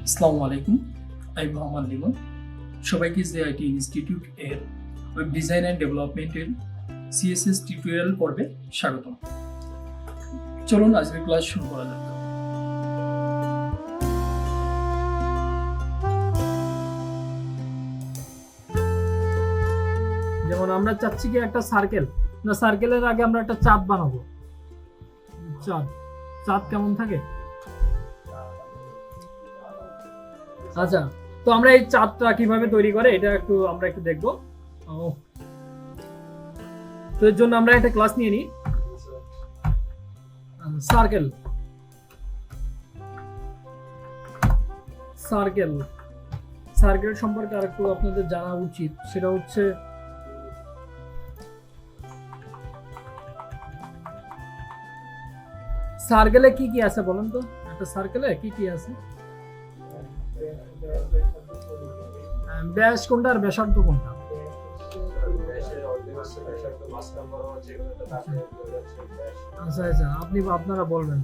আসসালামু আলাইকুম, আমি মোহাম্মদ লিমন। সবাইকে জেআইটি ইনস্টিটিউট এর ওয়েব ডিজাইন অ্যান্ড ডেভেলপমেন্টের সিএসএস টিউটোরিয়াল পর্বে স্বাগতম। চলুন আজকের ক্লাস শুরু করা যাক। যেমন আমরা চাচ্ছি কি একটা সার্কেল, না সার্কেলের আগে আমরা একটা চাঁদ বানাবো। চাঁদ কেমন থাকে? আচ্ছা, তো আমরা এই চাঁদটা কিভাবে তৈরি করে এটা আমরা একটু দেখবো। তো এর জন্য আমরা একটা ক্লাস নিয়ে নিই, সার্কেল সম্পর্কে আর একটু আপনাদের জানা উচিত। সেটা হচ্ছে সার্কেলে কি কি আছে বলেন তো? একটা সার্কেলে কি কি আছে? ব্যাস কোনটা আর ব্যাসার্ধ কোনটা? আচ্ছা আচ্ছা, আপনারা বলবেন।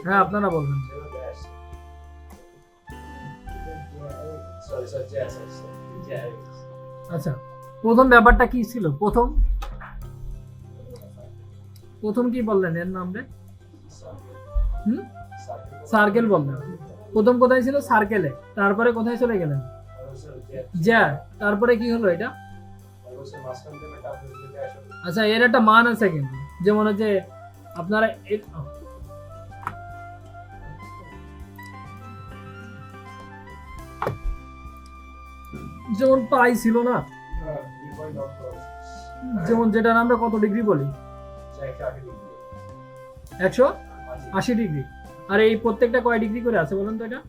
হ্যাঁ, আপনারা বলবেন। আচ্ছা, প্রথম ব্যাপারটা কি ছিল? প্রথম কি বললেন এর নামে? সার্কেল বললেন। প্রথম কোথায় ছিল? সার্কেলে। তারপরে কোথায় চলে গেলেন? যা। তারপরে কি হলো এটা? আচ্ছা, এর একটা মান আছে কিন্তু, যেমন হচ্ছে আপনারা যেমন পাই ছিল না, যেমন যেটা আমরা কত ডিগ্রি বলি? 180 ডিগ্রি। আর এই প্রত্যেকটা কয় ডিগ্রি করে আছে বলেন তো? এটা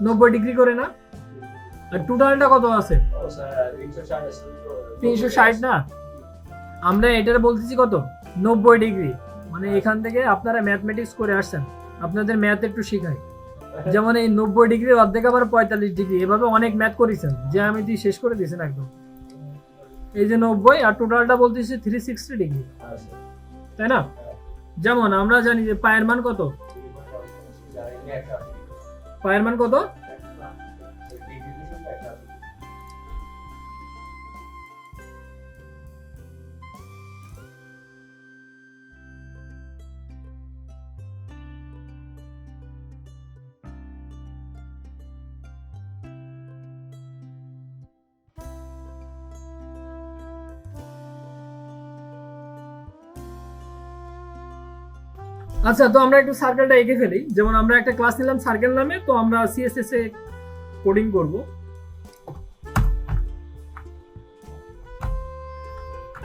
90 ডিগ্রি করে না? আর টোটালটা কত আছে? 360 না? আমরা এটার বলতেছি কত? 90 ডিগ্রি। মানে এখান থেকে আপনারা ম্যাথমেটিক্স করে আসছেন, আপনাদের ম্যাথ একটু শিখাই। যেমন এই 90 ডিগ্রি অর্ধেক আবার 45 ডিগ্রি, এভাবে অনেক ম্যাথ করেছেন যে আমি শেষ করে দিয়েছেন একদম। এই যে 90 আর টোটালটা বলতেছি 360 ডিগ্রি, তাই না? যেমন আমরা জানি যে পায়ের মান কত? পায়ের মান কত? আচ্ছা, তো আমরা একটু সার্কেলটা এঁকে ফেলি। যেমন আমরা একটা ক্লাস নিলাম সার্কেল নামে, তো আমরা সিএসএস এ কোডিং করব।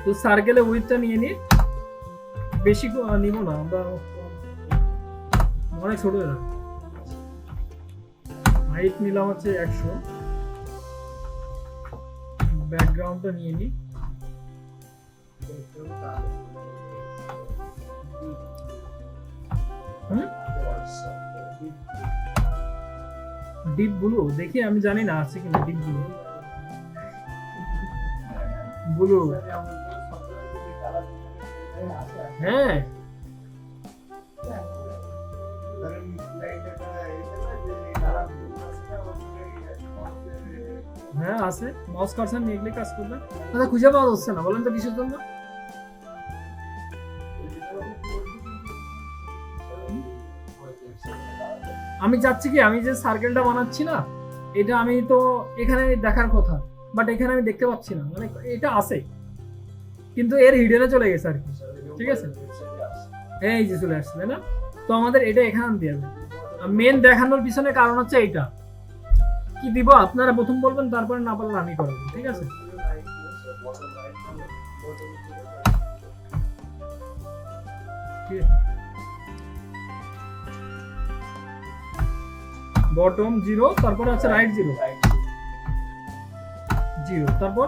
তো সার্কেলে উইডথটা নিয়ে নিই, বেশি নিব না, আমরা অনেক ছোট হয়ে যাবে। হাইট নিলাম হচ্ছে 100। ব্যাকগ্রাউন্ডটা নিয়ে নিই, ডিপ ব্লু। দেখি, আমি জানি না আছে কিনা ডিপ ব্লু। হ্যাঁ, হ্যাঁ আছে। মাউস কার্সার নিয়ে গেলে কাজ করবে। আচ্ছা, খুঁজে পাওয়া যাচ্ছে না, বলেন তো কিসের জন্য? আমি চাচ্ছি কি, আমি যে সার্কেলটা বানাচ্ছি না, এটা আমি তো এখানে দেখার কথা, বাট এখানে আমি দেখতে পাচ্ছি না। মানে এটা আছে কিন্তু এর হিডেনে চলে গেছে আর কি। ঠিক আছে, এই যে চলে আসছে, তাই না? তো আমাদের এটা এখানে আনতে হবে। মেন দেখানোর পিছনে কারণ হচ্ছে এইটা। কি দিব আপনারা প্রথম বলবেন, তারপরে না পারলে আমি করবো। ঠিক আছে, বটম 0, তারপর আছে রাইট 0, তারপর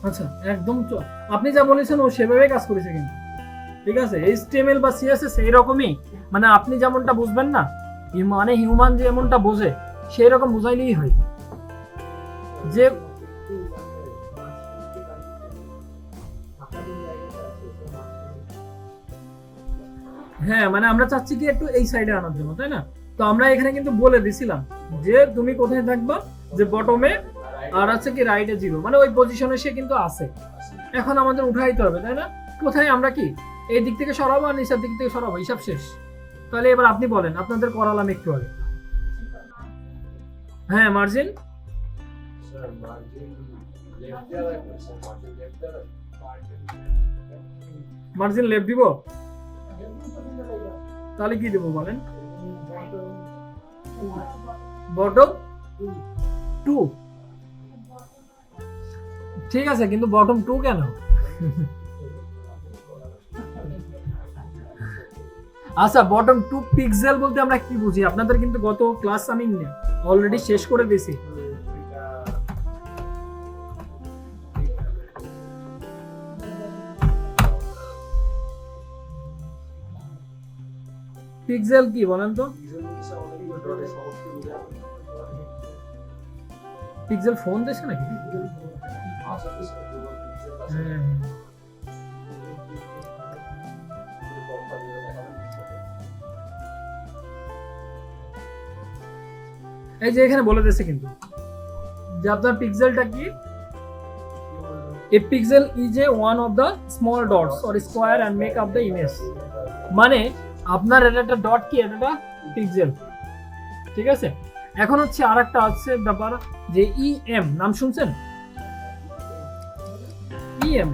আচ্ছা, একদম আপনি যা বলেছেন ও সেভাবে কাজ করেছে কিন্তু। ঠিক আছে, HTML বা CSS এইরকমই, মানে আপনি যেমনটা বুঝবেন না, মানে হিউম্যান যেমনটা বোঝে সেই রকম বুঝাইলেই হয়। যে হ্যাঁ, মানে আমরা চাচ্ছি কি একটু এই সাইডে আনার জন্য, তাই না? তো আমরা এখানে কিন্তু বলে দিছিলাম যে তুমি কোথায় থাকবা, যে বটমে, আর আছে কি রাইটে 0, মানে ওই পজিশনে সে কিন্তু আছে। এখন আমাদের উঠাইতে হবে, তাই না? কোথায় আমরা কি এই দিক থেকে সরাবো আর নিচের দিক থেকে সরাবো, হিসাব শেষ। তাহলে এবার আপনি বলেন, আপনাদের করালাম একটু আগে। হ্যাঁ, মার্জিন মার্জিন লেফট দিব, তাহলে কি দেবো বলেন? বটম 2। ঠিক আছে, কিন্তু বটম 2 কেন? আচ্ছা, বটম 2 পিক্সেল বলতে আমরা কি বুঝি? আপনাদের কিন্তু গত ক্লাস আমি অলরেডি শেষ করে দিয়েছি। পিক্সেল কি বলেন তো? পিক্সেল ফোন দেশে নাকি? এই যে এখানে বলে দিয়েছে কিন্তু যে আপনার পিক্সেলটা কি, a pixel is a one of the small dots or square and make up the image, মানে আপনার এটা একটা ডট কি, এটা একটা পিক্সেল। ঠিক আছে, এখন হচ্ছে আরেকটা আছে ব্যাপার, যে EM নাম শুনছেন? EM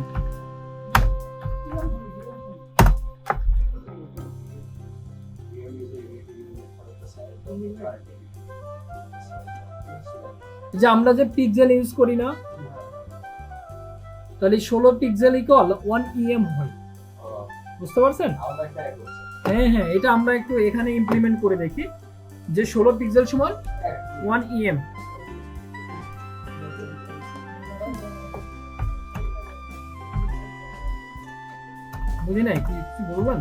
যে আমরা যে পিক্সেল ইউজ করি না, তাহলে 16 পিক্সেল ইকুয়াল 1 EM হয়। বুঝতে পারছেন? হ্যাঁ হ্যাঁ, এটা আমরা একটু এখানে ইমপ্লিমেন্ট করে দেখি, যে 16 পিক্সেল সমান 1 EM। বুঝি নাই, কি বলবেন?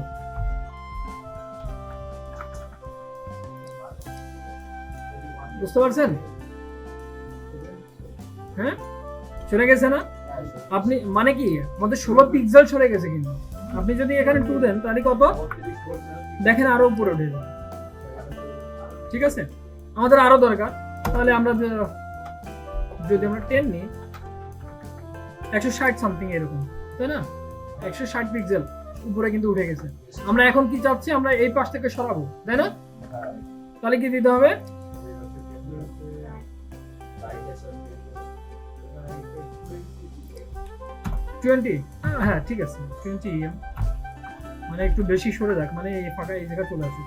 বুঝতে পারছেন? হ্যাঁ, সরে গেছে না? আপনি মানে কি আমাদের 16 পিক্সেল সরে গেছে, কিন্তু আপনি যদি এখানে 2 দেন তাহলে কত দেখেন, আরো উপরে উঠে যাবে। ঠিক আছে, আমাদের আরো দরকার, তাহলে আমরা যদি আমরা 10 নিই, 160 সামথিং এরকম, তাই না? 160 পিক্সেল উপরে কিন্তু উঠে গেছে। আমরা এখন কি চাচ্ছি, আমরা এই পাশ থেকে সরাবো, তাই না? তাহলে কি দিতে হবে? হ্যাঁ ঠিক আছে, 20 EM, মানে একটু বেশি সরে যাক, মানে এই ফাঁকা এই জায়গা চলে আসে।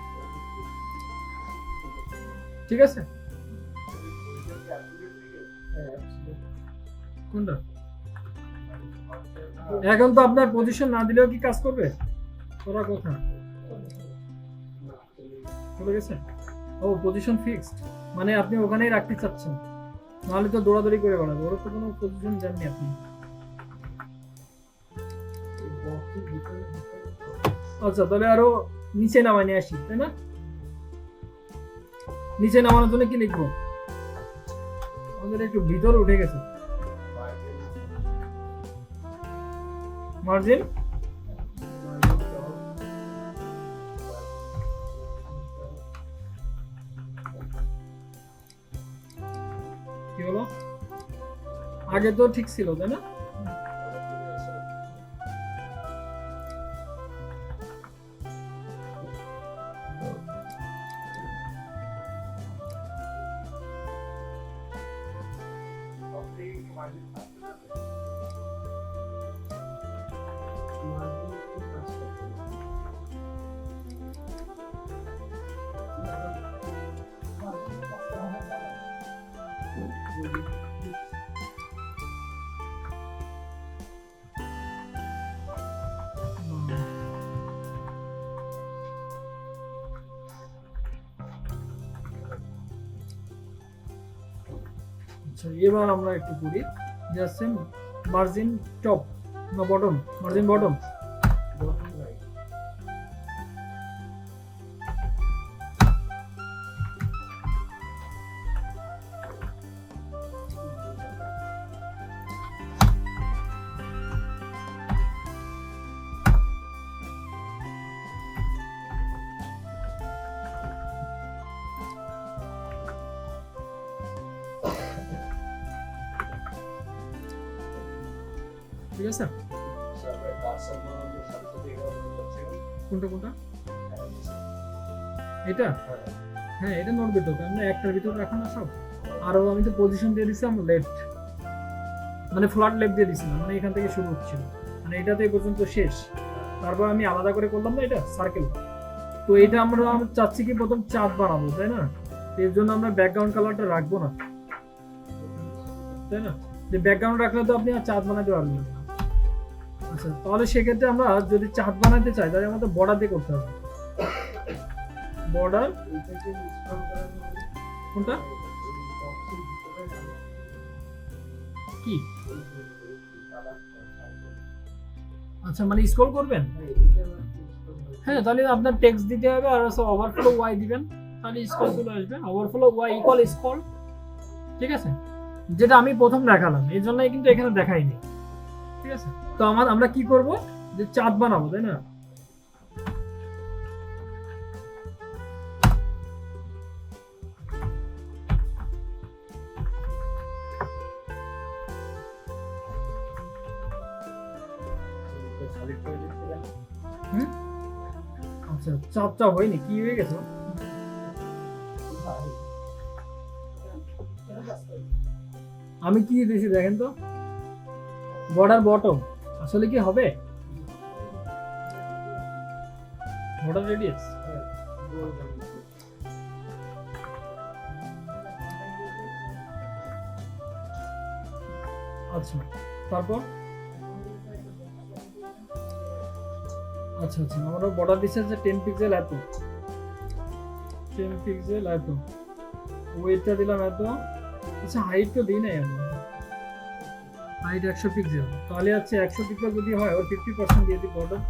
ঠিক আছে, কোনটা? এখন তো আপনার পজিশন না দিলেও কি কাজ করবে? করার কথা চলে গেছে। ও, পজিশন ফিক্সড, মানে আপনি ওখানেই রাখতে চাচ্ছেন, নাহলে তো দৌড়াদৌড়ি করে বেড়াবে, ওর তো কোনো পজিশন জাননি আপনি। আচ্ছা, তাহলে আরো নিচে নামাই নিয়ে আসি, তাই না? নিচে নামানোর জন্য কি লিখবো? আমাদের একটু ভিতরে উঠে গেছে। মার্জিন কি হলো? আগে তো ঠিক ছিল, তাই না? আচ্ছা, এবার আমরা একটু করি, জাস্ট মার্জিন টপ না বটম? মার্জিন বটম, ঠিক আছে? কোনটা কোনটা? এটা হ্যাঁ, এটা নড়বে তো, কারণ একটার ভিতর রাখা না সব। আরো আমি তো পজিশন দিয়ে দিছিলাম লেফট, মানে ফ্ল্যাট লেফট দিয়ে দিছিলাম, মানে এখান থেকে শুরু হচ্ছিল, মানে এটা তো এই পর্যন্ত শেষ। তারপর আমি আলাদা করে করলাম না এটা সার্কেল। তো এটা আমরা চাচ্ছি কি প্রথম চাঁদ বানাবো, তাই না? এর জন্য আমরা ব্যাকগ্রাউন্ড কালারটা রাখবো না, তাই না? যে ব্যাকগ্রাউন্ড রাখলে তো আপনি আর চাঁদ বানাতে পারবেন না। আচ্ছা, তাহলে সেক্ষেত্রে আমরা যদি চাঁদ বানাতে চাই তাহলে আমাদের বর্ডার দিয়ে করতে হবে। বর্ডার কোনটা কি? আচ্ছা, মানে স্ক্রল করবেন? হ্যাঁ, তাহলে আপনার টেক্সট দিতে হবে আর ওভারফ্লো ওয়াই দিবেন, তাহলে স্ক্রল চলে আসবে। ওভারফ্লো ওয়াই ইকুয়াল স্ক্রল, ঠিক আছে? যেটা আমি প্রথম দেখালাম, এই জন্যই কিন্তু এখানে দেখাইনি, ঠিক আছে? তো আমরা কি করব, যে চাঁদ বানাবো, তাই না? আচ্ছা, চাঁদটা হয়নি, কি হয়ে গেছে? আমি কি দিয়েছি দেখেন তো, বর্ডার বটম। আসলে কি হবে বর্ডার রেডিয়াস? আচ্ছা, তারপর আচ্ছা আচ্ছা, আমরা বর্ডার দিচ্ছে যে 10 পিক্সেল এত, 10 পিক্সেল এত, ওয়েটটা দিলাম এত। আচ্ছা, হাইট তো দিই নাই আমরা, হাইট 100 পিক্সেল, তাহলে আছে 100 পিক্সেল যদি হয় ওর 50% দিয়ে দিই বর্ডার।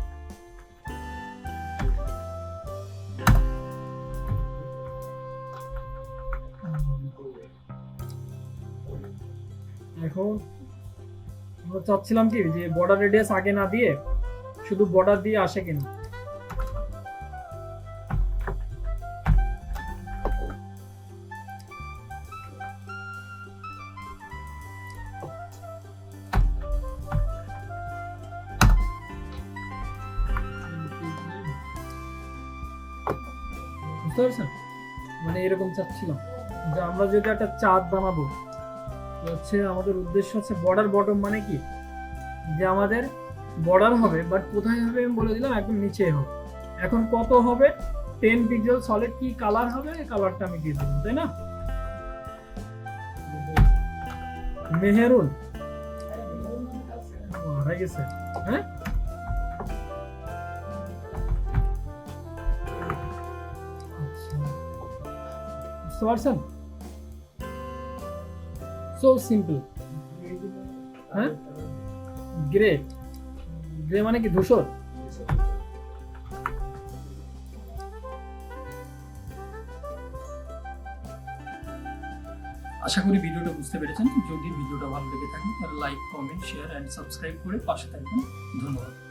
এখন আমরা চাচ্ছিলাম কি যে বর্ডার রেডিয়াস আগে না দিয়ে শুধু বর্ডার দিয়ে আসে কিনা। বুঝতে পারছেন? মানে এরকম চাচ্ছিলাম যে আমরা যদি একটা চাঁদ বানাবো, হচ্ছে আমাদের উদ্দেশ্য হচ্ছে বর্ডার বটম, মানে কি যে আমাদের বর্ডার হবে, বাট কোথায় হবে আমি বলে দিলাম, একদম নিচে হবে। এখন কত হবে? 10 পিক্সেল সলিড। কি কালার হবে এই কালারটা আমি দিয়ে দিলাম, তাই না? মেহেরুন হয়ে গেছে। হ্যাঁ, আচ্ছা, বুঝতে পারছেন? So simple. হ্যাঁ, গ্রে, গ্রে মানে কি ধূসর? আশা করি ভিডিওটা বুঝতে পেরেছেন। যদি ভিডিওটা ভালো লেগে থাকে তাহলে like, comment, share and subscribe করে পাশে থাকবেন। ধন্যবাদ।